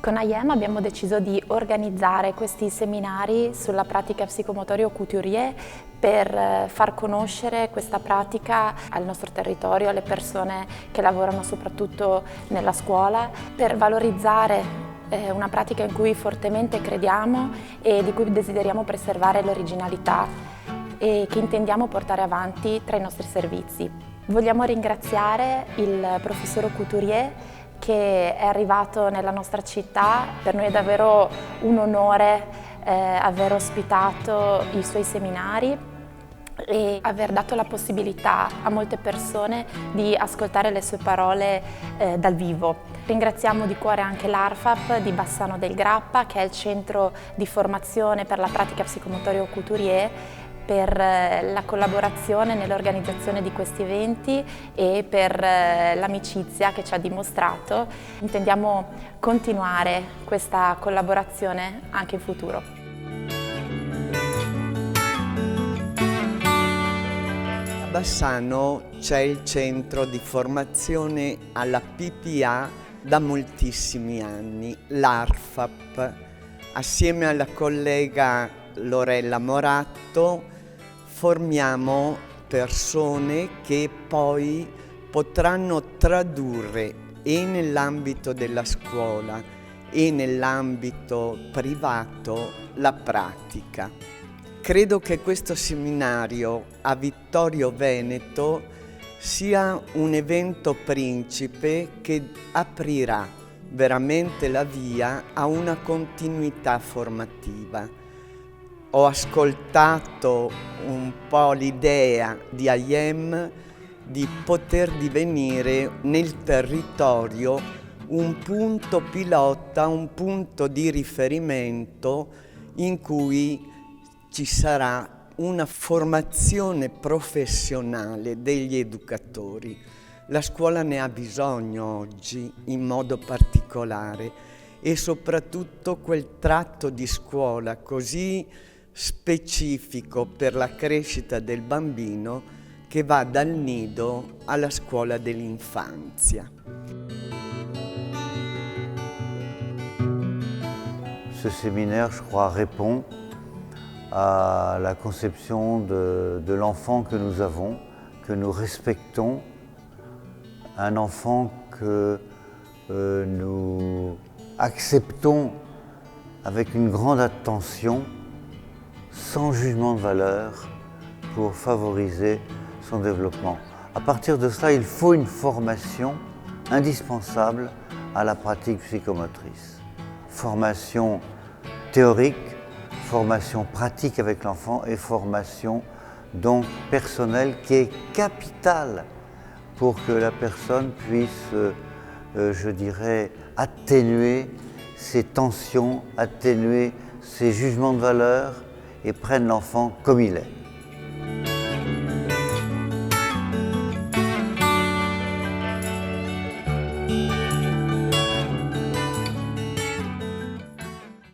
Con AIEM abbiamo deciso di organizzare questi seminari sulla pratica psicomotorio couturier per far conoscere questa pratica al nostro territorio, alle persone che lavorano soprattutto nella scuola, per valorizzare una pratica in cui fortemente crediamo e di cui desideriamo preservare l'originalità e che intendiamo portare avanti tra i nostri servizi. Vogliamo ringraziare il professor Couturier che è arrivato nella nostra città. Per noi è davvero un onore aver ospitato i suoi seminari e aver dato la possibilità a molte persone di ascoltare le sue parole dal vivo. Ringraziamo di cuore anche l'ARFAP di Bassano del Grappa, che è il centro di formazione per la pratica psicomotorio couturier, per la collaborazione nell'organizzazione di questi eventi e per l'amicizia che ci ha dimostrato. Intendiamo continuare questa collaborazione anche in futuro. A Bassano c'è il centro di formazione alla PPA da moltissimi anni, l'ARFAP. Assieme alla collega Lorella Moratto formiamo persone che poi potranno tradurre e nell'ambito della scuola e nell'ambito privato la pratica. Credo che questo seminario a Vittorio Veneto sia un evento principe che aprirà veramente la via a una continuità formativa. Ho ascoltato un po' l'idea di AIEM di poter divenire nel territorio un punto pilota, un punto di riferimento in cui ci sarà una formazione professionale degli educatori. La scuola ne ha bisogno oggi in modo particolare e soprattutto quel tratto di scuola così specifico per la crescita del bambino che va dal nido alla scuola dell'infanzia. Ce séminaire, je crois, répond à la conception de l'enfant que nous avons, que nous respectons, un enfant que nous acceptons avec une grande attention, sans jugement de valeur, pour favoriser son développement. À partir de cela, il faut une formation indispensable à la pratique psychomotrice. Formation théorique, formation pratique avec l'enfant et formation donc personnelle qui est capitale pour que la personne puisse, je dirais, atténuer ses tensions, atténuer ses jugements de valeur et prenne l'enfant comme il est.